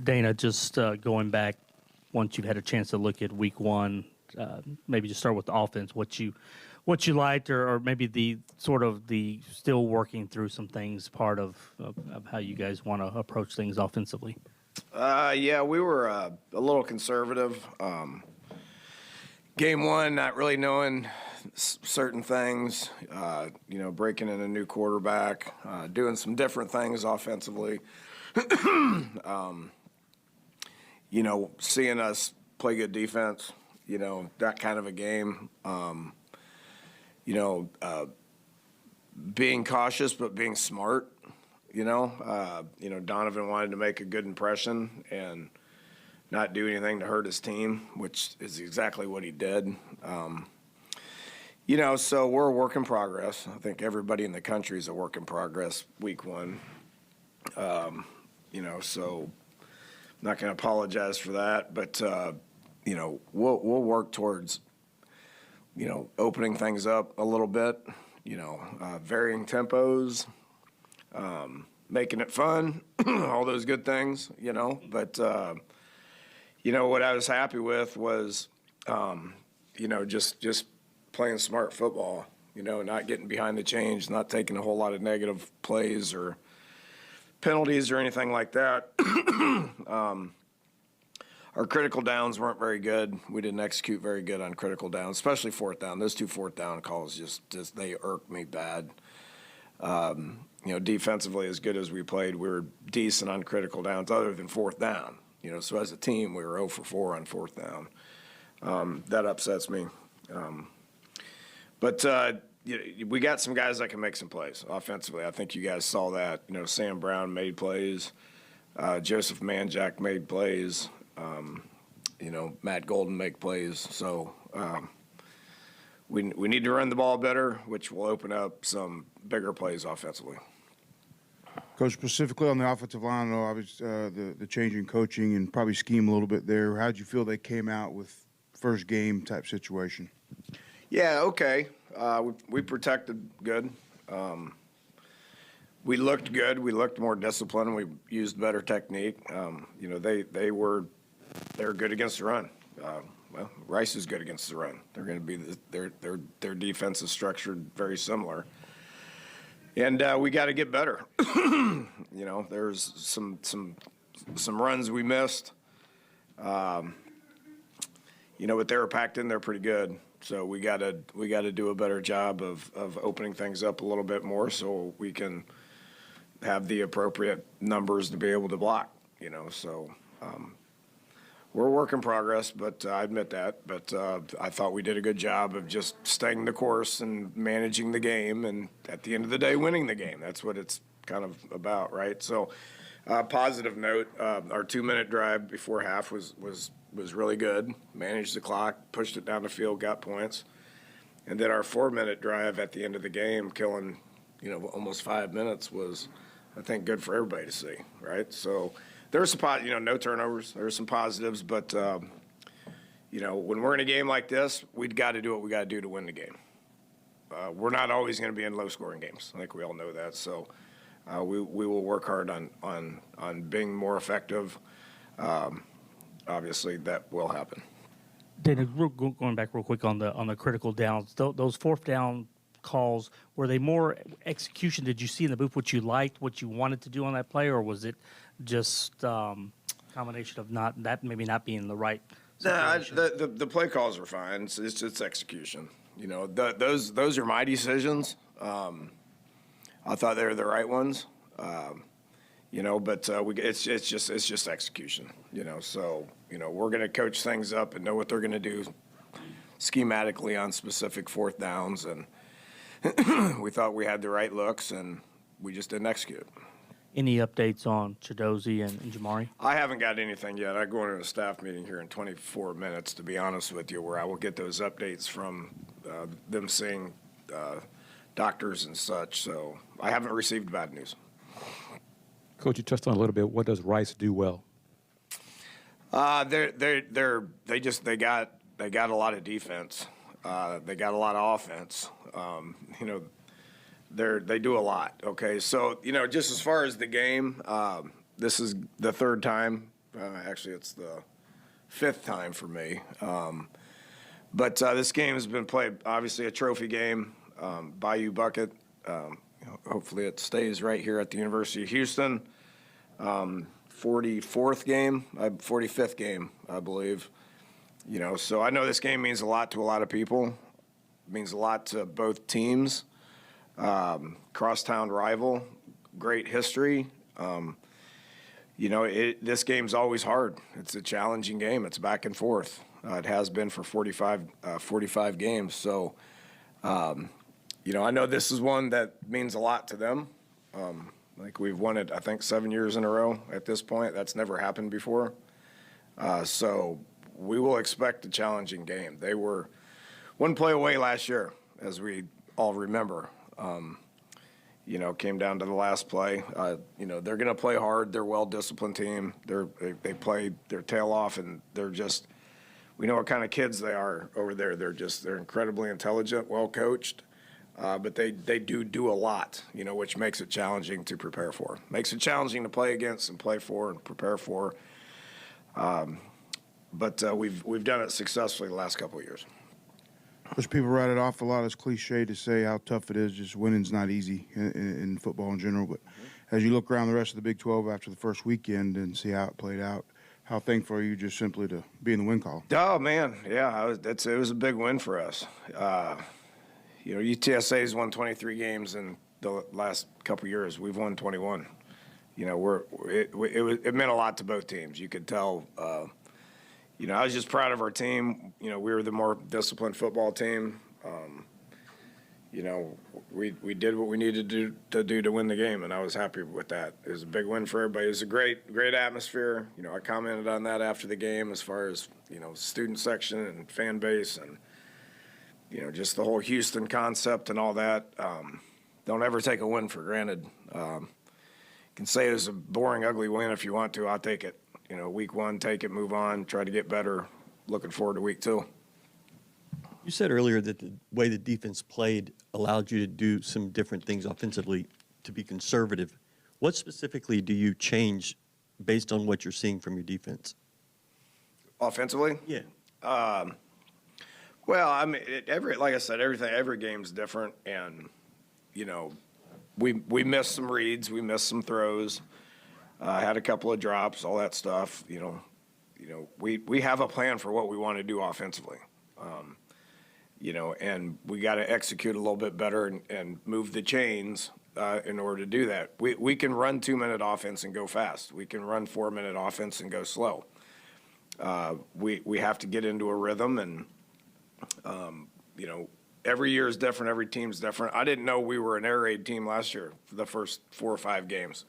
Dana, just going back, once you've had a chance to look at week one, maybe just start with the offense, what you liked, or maybe the sort of the still working through some things part of how you guys want to approach things offensively. Yeah, we were a little conservative. Game one, not really knowing certain things, breaking in a new quarterback, doing some different things offensively. Seeing us play good defense, that kind of a game. Being cautious but being smart. Donovan wanted to make a good impression and not do anything to hurt his team, which is exactly what he did. So we're a work in progress. I think everybody in the country is a work in progress week one. So I'm not going to apologize for that, but, we'll work towards, opening things up a little bit, varying tempos, making it fun, all those good things, but, what I was happy with was, just playing smart football, not getting behind the chains, not taking a whole lot of negative plays or penalties or anything like that. Our critical downs weren't very good. We didn't execute very good on critical downs, especially fourth down. Those two fourth down calls just they irked me bad. Defensively, as good as we played, we were decent on critical downs other than fourth down. So as a team, we were 0 for 4 on fourth down. That upsets me. But we got some guys that can make some plays offensively. I think you guys saw that. Sam Brown made plays. Joseph Manjack made plays. Matt Golden make plays. So we need to run the ball better, which will open up some bigger plays offensively. Coach, specifically on the offensive line, though, obviously the change in coaching and probably scheme a little bit there. How did you feel they came out with first game type situation? Yeah, okay. We protected good. We looked good. We looked more disciplined. We used better technique. They were good against the run. Rice is good against the run. They're going to be their defense is structured very similar. And we got to get better. There's some runs we missed. But they were packed in there pretty good. So we got to do a better job of opening things up a little bit more so we can have the appropriate numbers to be able to block. So we're a work in progress, but I admit that. But I thought we did a good job of just staying the course and managing the game, and at the end of the day, winning the game. That's what it's kind of about, right? So, positive note: our 2-minute drive before half was really good. Managed the clock, pushed it down the field, got points, and then our 4-minute drive at the end of the game, killing almost 5 minutes, was, I think, good for everybody to see, right? So. There's some, no turnovers. There's some positives, but when we're in a game like this, we've got to do what we got to do to win the game. We're not always going to be in low-scoring games. I think we all know that. So we will work hard on being more effective. Obviously, that will happen. Dana, going back real quick on the critical downs, those fourth down calls, were they more execution? Did you see in the booth what you liked, what you wanted to do on that play, or was it just combination of maybe not being the right situation? Nah, the play calls are fine. It's just execution. Those are my decisions. I thought they were the right ones. But it's just execution. So we're going to coach things up and know what they're going to do schematically on specific fourth downs, and we thought we had the right looks, and we just didn't execute. Any updates on Chidozie and Jamari? I haven't got anything yet. I go into a staff meeting here in 24 minutes, to be honest with you, where I will get those updates from them seeing doctors and such. So I haven't received bad news. Coach, you touched on a little bit. What does Rice do well? They got a lot of defense. They got a lot of offense. They do a lot. Okay, so just as far as the game, this is the third time Actually, it's the 5th time for me. But this game has been played, obviously a trophy game, Bayou Bucket. Hopefully it stays right here at the University of Houston. 45th game, I believe. So I know this game means a lot to a lot of people. It means a lot to both teams. Crosstown rival, great history. This game's always hard. It's a challenging game. It's back and forth. It has been for 45 games. So, I know this is one that means a lot to them. Like we've won it, I think, 7 years in a row at this point. That's never happened before. So we will expect a challenging game. They were one play away last year, as we all remember. Came down to the last play. They're going to play hard. They're a well-disciplined team. They play their tail off, and we know what kind of kids they are over there. They're incredibly intelligent, well-coached, but they do a lot, which makes it challenging to prepare for. Makes it challenging to play against and play for and prepare for. But we've done it successfully the last couple of years. Which people write it off a lot as cliche to say how tough it is. Just winning's not easy in football in general. But as you look around the rest of the Big 12 after the first weekend and see how it played out, how thankful are you just simply to be in the win column? Oh, man, yeah, it was a big win for us. UTSA's won 23 games in the last couple of years. We've won 21. It meant a lot to both teams. You could tell. I was just proud of our team. We were the more disciplined football team. We did what we needed to do to win the game, and I was happy with that. It was a big win for everybody. It was a great atmosphere. I commented on that after the game as far as, student section and fan base and, just the whole Houston concept and all that. Don't ever take a win for granted. You can say it was a boring, ugly win if you want to. I'll take it. Week 1, take it, move on, try to get better. Looking forward to week 2. You said earlier that the way the defense played allowed you to do some different things offensively to be conservative. What specifically do you change based on what you're seeing from your defense? Offensively? Yeah. Well, I mean, like I said, every game's different, and we missed some reads, we missed some throws. Had a couple of drops, all that stuff. We have a plan for what we want to do offensively. And we got to execute a little bit better and move the chains in order to do that. We can run 2-minute offense and go fast. We can run 4-minute offense and go slow. We have to get into a rhythm, and every year is different. Every team's different. I didn't know we were an air raid team last year for the first 4 or 5 games.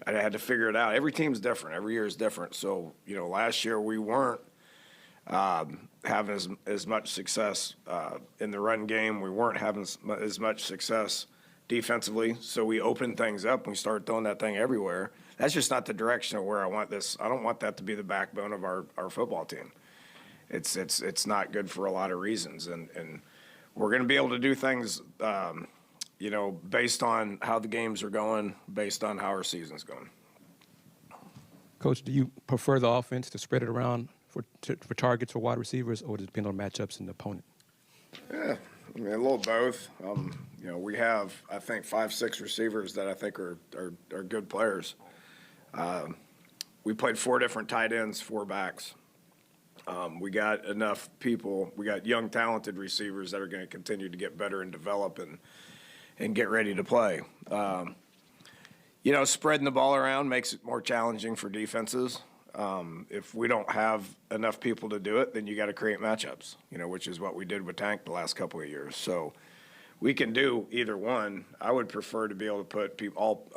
I had to figure it out. Every team's different. Every year is different. So, last year we weren't having as much success in the run game. We weren't having as much success defensively. So we opened things up and we started throwing that thing everywhere. That's just not the direction of where I want this. I don't want that to be the backbone of our football team. It's not good for a lot of reasons. And we're going to be able to do things based on how the games are going, based on how our season's going. Coach, do you prefer the offense to spread it around for targets for wide receivers, or does it depend on matchups and the opponent? Yeah, a little both. We have, I think, 5-6 receivers that I think are good players. We played 4 different tight ends, 4 backs. We got enough people. We got young, talented receivers that are going to continue to get better and develop and get ready to play. Spreading the ball around makes it more challenging for defenses. If we don't have enough people to do it, then you got to create matchups, which is what we did with Tank the last couple of years. So we can do either one. I would prefer to be able to put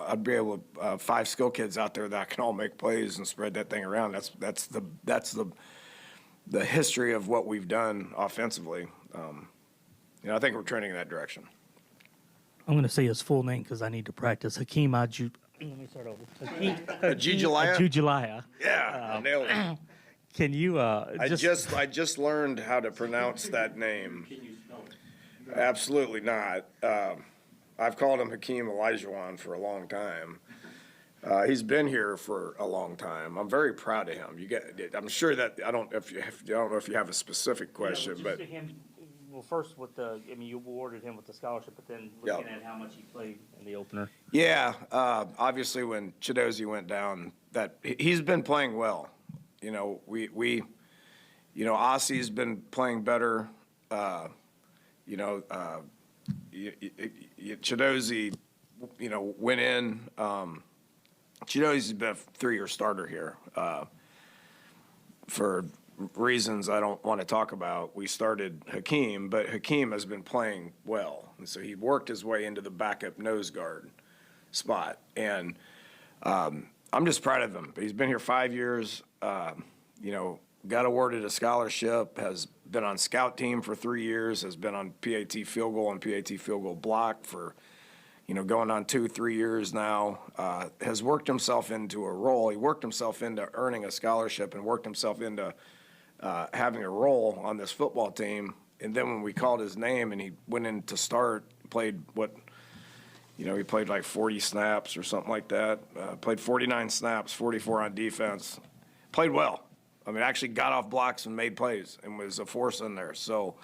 I'd be able to 5 skill kids out there that can all make plays and spread that thing around. That's the history of what we've done offensively. I think we're trending in that direction. I'm going to say his full name because I need to practice. Hakeem Let me start over. Ajujalaya. Yeah, I nailed it. Can you I just learned how to pronounce that name. Absolutely not. I've called him Hakeem Olajuwon for a long time. He's been here for a long time. I'm very proud of him. I'm sure that I don't know if you have a specific question, but Well, first with you awarded him with the scholarship, but then looking at how much he played in the opener. yeah, obviously when Chidozie went down, that he's been playing well. You know, Ossie's been playing better. Chidozie, went in. Chidozie's been a 3-year starter here. For reasons I don't want to talk about, we started Hakeem, but Hakeem has been playing well. And so he worked his way into the backup nose guard spot. And I'm just proud of him. He's been here 5 years, got awarded a scholarship, has been on scout team for 3 years, has been on PAT field goal and PAT field goal block for, going on 2-3 years now, has worked himself into a role. He worked himself into earning a scholarship and worked himself into having a role on this football team. And then when we called his name and he went in to start, played he played like 40 snaps or something like that. Played 49 snaps, 44 on defense. Played well. I mean, actually got off blocks and made plays and was a force in there. So,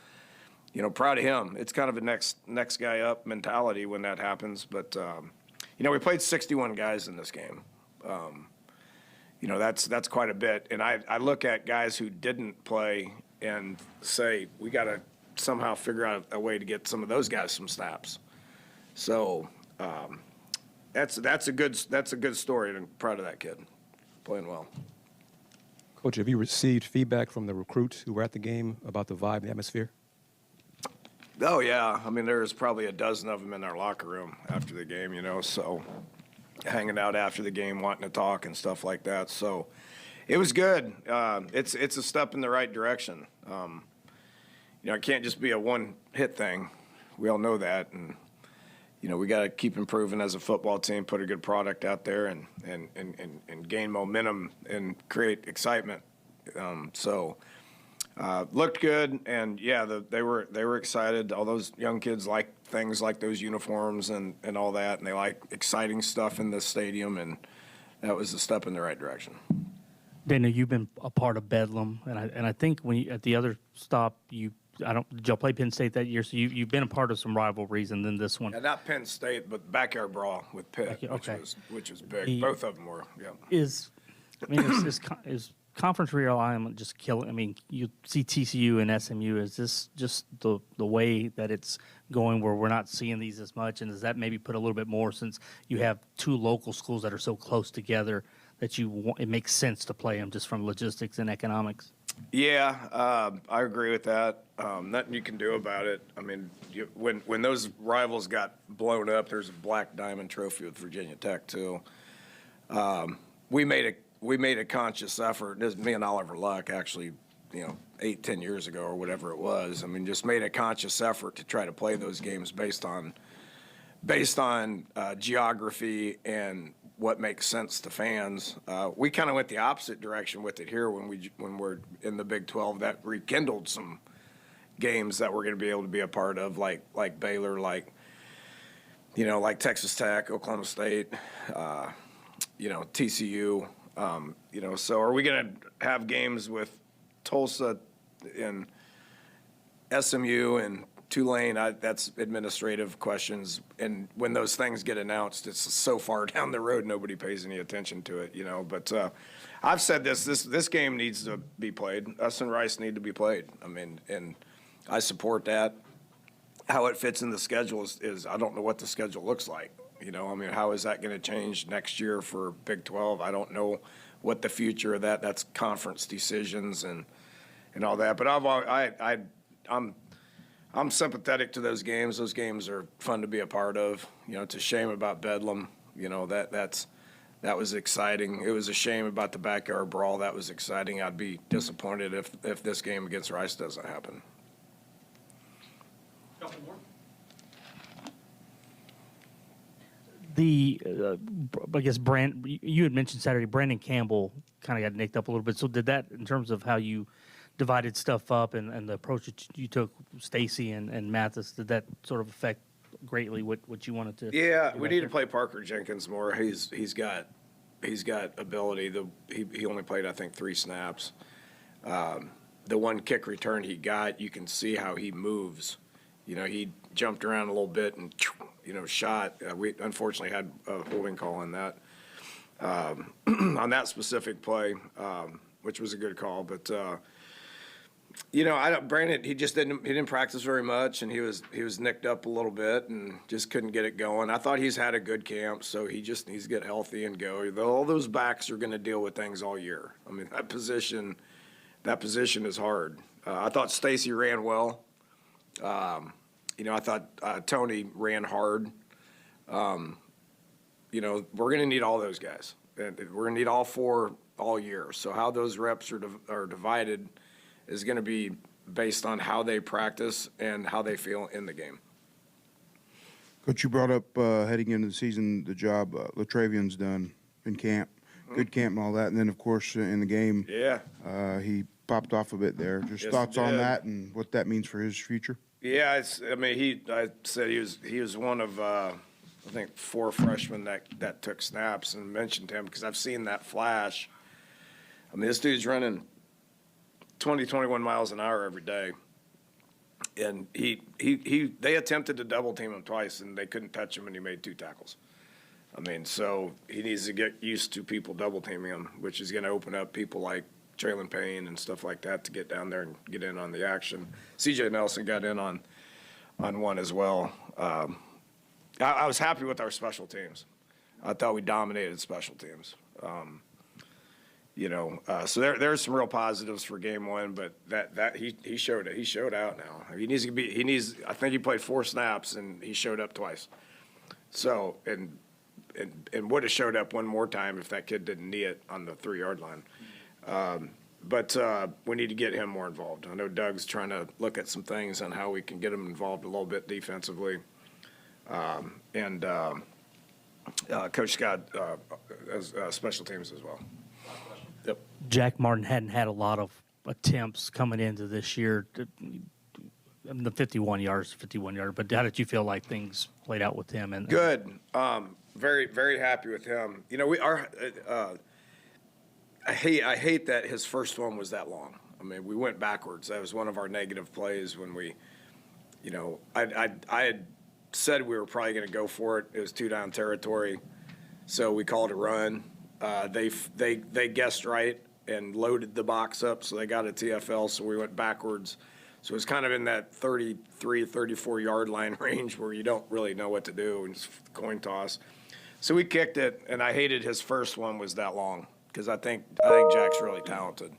proud of him. It's kind of a next guy up mentality when that happens. But, we played 61 guys in this game. That's quite a bit. And I look at guys who didn't play and say, we got to somehow figure out a way to get some of those guys some snaps. So that's a good story, and I'm proud of that kid playing well. Coach, have you received feedback from the recruits who were at the game about the vibe and the atmosphere? Oh, yeah. I mean, there's probably a dozen of them in our locker room after the game, so hanging out after the game, wanting to talk and stuff like that. So it was good. It's a step in the right direction. It can't just be a one-hit thing. We all know that. And, we got to keep improving as a football team, put a good product out there and gain momentum and create excitement. Looked good, and they were excited. All those young kids like things like those uniforms and all that, and they like exciting stuff in this stadium, and that was a step in the right direction. Daniel, you've been a part of Bedlam, and I think at the other stop did y'all play Penn State that year? So you've been a part of some rivalries, and then this one. Yeah, not Penn State, but backyard brawl with Pitt, Okay. which was big. Both of them were. Yeah. Is conference realignment just killing? I mean, you see TCU and SMU. Is this just the way that it's going, where we're not seeing these as much? And does that maybe put a little bit more, since you have two local schools that are so close together, that it makes sense to play them just from logistics and economics? Yeah, I agree with that. Nothing you can do about it. I mean, when those rivals got blown up, there's a Black Diamond Trophy with Virginia Tech too. We made a conscious effort. This me and Oliver Luck actually, 8-10 years ago or whatever it was. I mean, just made a conscious effort to try to play those games based on geography and what makes sense to fans. We kind of went the opposite direction with it here when we're in the Big 12. That rekindled some games that we're going to be able to be a part of, like Baylor, like Texas Tech, Oklahoma State, TCU. So are we going to have games with Tulsa and SMU and Tulane? That's administrative questions. And when those things get announced, it's so far down the road, nobody pays any attention to it, But I've said this game needs to be played. Us and Rice need to be played. I mean, and I support that. How it fits in the schedule is I don't know what the schedule looks like. I mean, how is that going to change next year for Big 12? I don't know what the future of that's conference decisions and all that. But I'm sympathetic to those games. Those games are fun to be a part of. It's a shame about Bedlam. That was exciting. It was a shame about the backyard brawl. That was exciting. I'd be disappointed if this game against Rice doesn't happen. I guess you had mentioned Saturday, Brandon Campbell kind of got nicked up a little bit. So did that, in terms of how you divided stuff up and the approach that you took, Stacy and Mathis, did that sort of affect greatly what you wanted to? Yeah, we need to play Parker Jenkins more. He's got he's got ability. He only played, I think, 3 snaps. The one kick return he got, you can see how he moves. He jumped around a little bit and, shot. We unfortunately had a holding call on that, on that specific play, which was a good call. But, Brandon, he didn't practice very much, and he was nicked up a little bit and just couldn't get it going. I thought he's had a good camp, so he just needs to get healthy and go. All those backs are going to deal with things all year. I mean, that position is hard. I thought Stacy ran well. I thought Tony ran hard. We're going to need all those guys. And we're going to need all 4 all year. So how those reps are divided is going to be based on how they practice and how they feel in the game. Coach, you brought up heading into the season the job Latravian's done in camp, good camp and all that, and then of course in the game, he popped off a bit there. Just thoughts on that and what that means for his future. Yeah, I said he was one of I think 4 freshmen that took snaps, and mentioned him because I've seen that flash. I mean, this dude's running 20, 21 miles an hour every day. And they attempted to double team him twice, and they couldn't touch him, and he made 2 tackles. I mean, so he needs to get used to people double teaming him, which is going to open up people like Traylon Payne and stuff like that to get down there and get in on the action. CJ Nelson got in on one as well. I was happy with our special teams. I thought we dominated special teams. So there's some real positives for game 1, but that he showed it. He showed out now. I think he played 4 snaps and he showed up twice. So and would have showed up one more time if that kid didn't knee it on the 3-yard line. But we need to get him more involved. I know Doug's trying to look at some things on how we can get him involved a little bit defensively. Coach Scott as special teams as well. Yep. Jack Martin hadn't had a lot of attempts coming into this year. The 51 yards, but how did you feel like things played out with him? Good. Very, very happy with him. I hate that his first one was that long. I mean, we went backwards. That was one of our negative plays when we, I had said we were probably going to go for it. It was 2-down territory, so we called a run. They guessed right and loaded the box up, so they got a TFL, so we went backwards. So it was kind of in that 33, 34-yard line range where you don't really know what to do, and it's coin toss. So we kicked it, and I hated his first one was that long because I think Jack's really talented.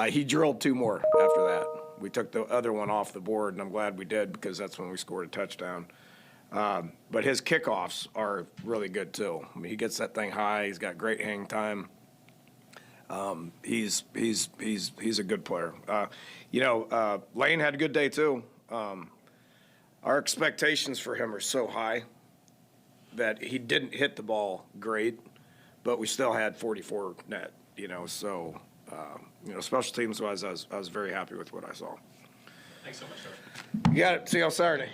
He drilled 2 more after that. We took the other one off the board, and I'm glad we did because that's when we scored a touchdown. But his kickoffs are really good too. I mean, he gets that thing high. He's got great hang time. He's a good player. Lane had a good day too. Our expectations for him are so high that he didn't hit the ball great, but we still had 44 net. So special teams wise, I was very happy with what I saw. Thanks so much, Coach. You got it. See you on Saturday.